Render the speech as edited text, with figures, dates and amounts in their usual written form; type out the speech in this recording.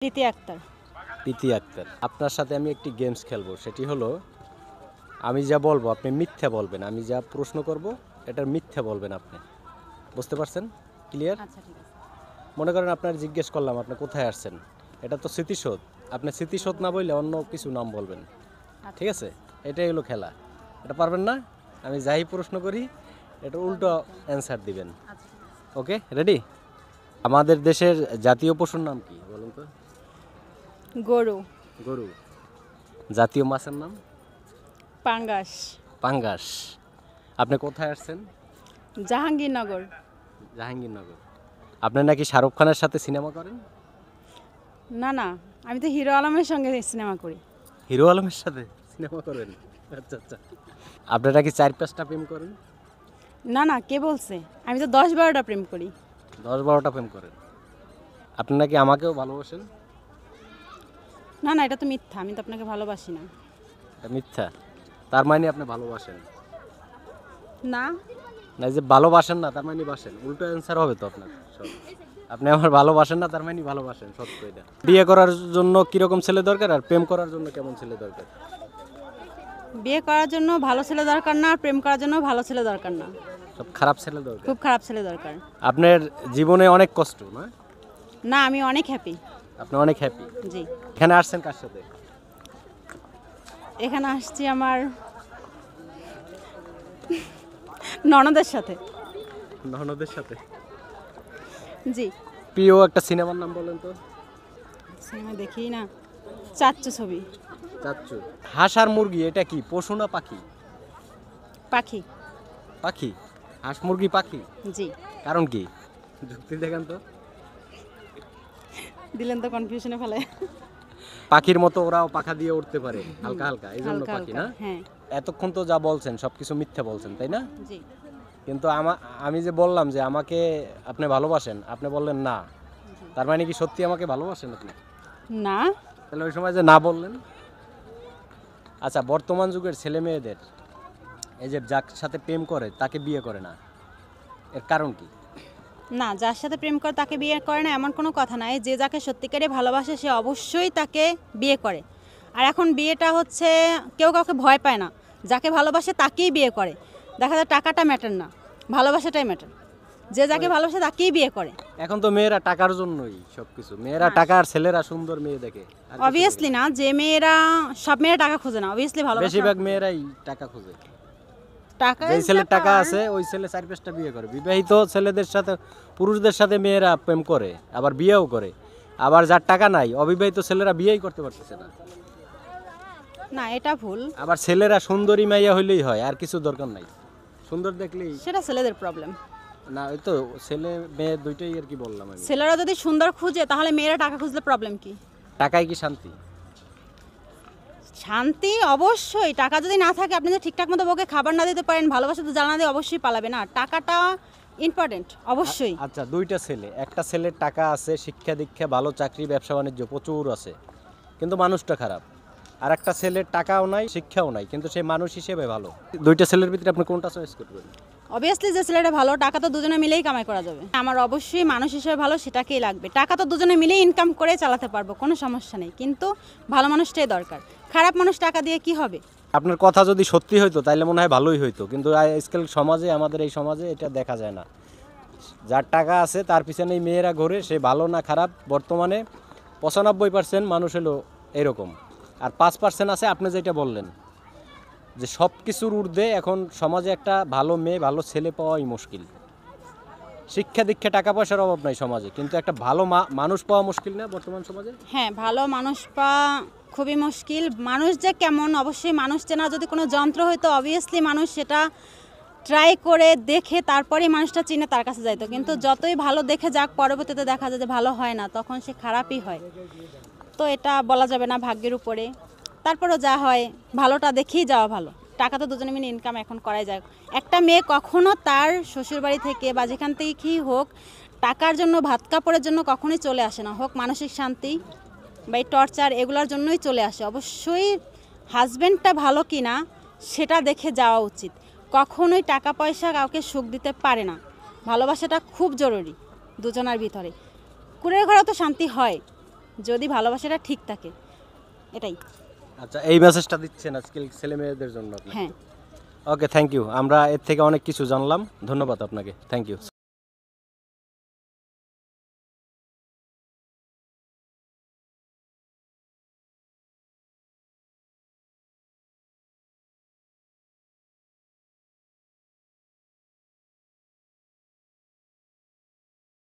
প্রীতি আক্তার। প্রীতি আক্তার, আপনার সাথে আমি একটি গেমস খেলবো। সেটি হলো, আমি যা বলবো আপনি মিথ্যা বলবেন, আমি যা প্রশ্ন করব এটার মিথ্যা বলবেন আপনি। বুঝতে পারছেন? ক্লিয়ার? আচ্ছা, ঠিক আছে। মনে করেন আপনার জিজ্ঞেস করলাম আপনি কোথায় আসছেন, এটা তো স্মৃতিসৌধ, আপনি স্মৃতিসৌধ না বললে অন্য কিছু নাম বলবেন। ঠিক আছে? এটাই হলো খেলা। এটা পারবেন না? আমি যাই প্রশ্ন করি এটা উল্টো অ্যান্সার দিবেন। ওকে, রেডি? আমাদের দেশের জাতীয় পশুর নাম কি বলুন তো? গরু। গরু। জাতীয় মাছের নাম? পাঙ্গাস। পাঙ্গাস। আপনি কোথায় আসছেন? জাহাঙ্গীরনগর। জাহাঙ্গীরনগর। আপনি নাকি শাহরুখ খানের সাথে সিনেমা করেন? না না, আমি তো হিরো আলমের সঙ্গে সিনেমা করি। হিরো আলমের সাথে সিনেমা করেন? আচ্ছা আচ্ছা। আপনি নাকি 4-5টা প্রেম করেন? না না, কে বলছে? আমি তো 10-12টা প্রেম করি। 10-12টা প্রেম করেন। আপনি নাকি আমাকেও ভালোবাসেন? না না, এটা তো মিথ্যা, আমি তো আপনাকে ভালোবাসি না। এটা মিথ্যা। তার মানে আপনি ভালোবাসেন না না? যে ভালোবাসেন না তার মানে বাসেন, উল্টো অ্যান্সার হবে তো আপনার সব। আপনি আমার ভালোবাসেন না তার মানে ভালোবাসেন, সত্য এটা। বিয়ে করার জন্য কিরকম ছেলে দরকার আর প্রেম করার জন্য কেমন ছেলে দরকার? বিয়ে করার জন্য ভালো ছেলে দরকার না, আর প্রেম করার জন্য ভালো ছেলে দরকার না। সব খারাপ ছেলে দরকার। খুব খারাপ ছেলে দরকার। আপনার জীবনে অনেক কষ্ট না? না, আমি অনেক হ্যাপি। আপনি অনেক হ্যাপি। জি। এখানে আসছেন কার সাথে? এখানে আসছি আমার ননদের সাথে। ননদের সাথে। জি। প্রিয় একটা সিনেমার নাম বলেন তো? সিনেমা দেখি না। চাচ্চু ছবি। চাচ্চু। হাঁস আর মুরগি এটা কি পশু না পাখি? পাখি। পাখি। হাঁস মুরগি পাখি। জি। কারণ কি? যুক্তি দেখেন তো। দিলেন তো কনফিউশনে ফেলে। পাখির মতো ওরাও পাখা দিয়ে উঠতে পারে হালকা হালকা, এই জন্য হালকা পাখি হালকা, না? হ্যাঁ। এতক্ষণ তো যা বলছেন সবকিছু মিথ্যা বলছেন, তাই না? জি। কিন্তু আমি যে বললাম যে আমাকে আপনি ভালোবাসেন, আপনি বললেন না, তার মানে কি সত্যি আমাকে ভালোবাসেন আপনি? না। তাহলে ওই সময় যে না বললেন। আচ্ছা, বর্তমান যুগের ছেলে মেয়েদের এই যে যার সাথে প্রেম করে তাকে বিয়ে করে না, এর কারণ কি? না, যার সাথে প্রেম করে তাকে বিয়ে করে না এমন কোনো কথা নাই। যে যাকে সত্যিকারে ভালোবাসে সে অবশ্যই তাকে বিয়ে করে। আর এখন বিয়েটা হচ্ছে কেউ কাউকে ভয় পায় না, যাকে ভালোবাসে তাকেই বিয়ে করে। দেখা যায় টাকাটা ম্যাটার না, ভালোবাসাটাই ম্যাটার। যে যাকে ভালোবাসে তাকেই বিয়ে করে। এখন তো মেয়েরা টাকার জন্যই সবকিছু, মেয়েরা টাকা আর ছেলেরা সুন্দর মেয়ে দেখে। আর কিছু অবভিয়াসলি না, যে মেয়েরা সব মেয়েরা টাকা খোঁজে না, অবভিয়াসলি দেখে না। ভালোবাসে। বেশিরভাগ মেয়েরাই টাকা খোঁজে। টাকা যেই ছেলের টাকা আছে ওই ছেলে 4-5টা বিয়ে করে। বিবাহিত ছেলেদের সাথে, পুরুষদের সাথে মেয়েরা প্রেম করে, আবার বিয়েও করে। আবার যার টাকা নাই অবিবাহিত ছেলেরা বিয়েই করতে পারতেছে না। না, এটা ভুল। আবার ছেলেরা সুন্দরী মাইয়া হইলেই হয়, আর কিছু দরকার নাই, সুন্দর দেখলেই। সেটা ছেলেদের প্রবলেম। না, ওই তো ছেলে মেয়ে দুইটাই আর কি বললাম আমি। ছেলেরা যদি সুন্দর খুঁজে তাহলে মেয়েরা টাকা খুঁজলে প্রবলেম কি? টাকাই কি শান্তি? শান্তি অবশ্যই। টাকা যদি না থাকে, আপনি যদি ঠিকঠাক মতো বউকে খাবার না দিতে পারেন, ভালোবাসা তো জানা দিয়ে অবশ্যই পালাবে না। টাকাটা ইম্পর্টেন্ট অবশ্যই। আচ্ছা, দুইটা ছেলে, একটা ছেলের টাকা আছে, শিক্ষা দীক্ষা ভালো, চাকরি ব্যবসা বাণিজ্য প্রচুর আছে, কিন্তু মানুষটা খারাপ। আর একটা ছেলের টাকাও নাই, শিক্ষাও নাই, কিন্তু সে মানুষ হিসেবে ভালো। দুইটা ছেলের ভিতরে আপনি কোনটা চয়েস করবেন? অবভিয়াসলি যে ছেলেটা ভালো, টাকা তো দুজনে মিলেই কামাই করা যাবে। আমার অবশ্যই মানুষ হিসেবে ভালো সেটাকেই লাগবে। টাকা তো দুজনে মিলেই ইনকাম করে চালাতে পারবো, কোনো সমস্যা নেই, কিন্তু ভালো মানুষটাই দরকার। খারাপ মানুষ টাকা দিয়ে কি হবে? আপনার কথা যদি সত্যি হইতো তাহলে মনে হয় ভালোই হইতো, কিন্তু আজকাল সমাজে, আমাদের এই সমাজে এটা দেখা যায় না। যার টাকা আছে তার পিছনেই মেয়েরা ঘোরে, সে ভালো না খারাপ। বর্তমানে 95% মানুষ হলো এরকম, আর 5% আছে আপনি যেটা বললেন যে সব কিছুর ঊর্ধ্বে এখন সমাজে একটা ভালো মেয়ে, ভালো ছেলে পাওয়াই মুশকিল। শিক্ষা দীক্ষা টাকা পয়সার অভাব নাই সমাজে, কিন্তু একটা ভালো মানুষ পাওয়া মুশকিল না বর্তমান সমাজে? হ্যাঁ, ভালো মানুষ পাওয়া খুবই মুশকিল। মানুষ যে কেমন, অবশ্যই মানুষ চেনা যদি কোনো যন্ত্র হইতো অবভিয়াসলি মানুষ সেটা ট্রাই করে দেখে তারপরেই মানুষটা চিনে তার কাছে যাইতো। কিন্তু যতই ভালো দেখে যাক, পরবর্তীতে দেখা যায় যে ভালো হয় না, তখন সে খারাপই হয়। তো এটা বলা যাবে না ভাগ্যের উপরে। তারপরও যা হয় ভালোটা দেখেই যাওয়া ভালো। টাকা তো দুজনে মিলে ইনকাম এখন করাই যায়। একটা মেয়ে কখনো তার শ্বশুরবাড়ি থেকে বা যেখান থেকেই হোক টাকার জন্য, ভাত কাপড়ের জন্য কখনোই চলে আসে না। হোক মানসিক শান্তি বা এই টর্চার, এগুলোর জন্যই চলে আসে। অবশ্যই হাজব্যান্ডটা ভালো কি না সেটা দেখে যাওয়া উচিত। কখনোই টাকা পয়সা কাউকে সুখ দিতে পারে না। ভালোবাসাটা খুব জরুরি দুজনের ভিতরে। কুড়ের ঘরে তো শান্তি হয়, যদি ভালোবাসাটা ঠিক থাকে, এটাই। আচ্ছা, এই মেসেজটা দিচ্ছেন আজকাল ছেলে মেয়েদের জন্য আপনি? হ্যাঁ। ওকে, থ্যাংক ইউ। আমরা এর থেকে অনেক কিছু জানলাম। ধন্যবাদ আপনাকে, থ্যাংক ইউ।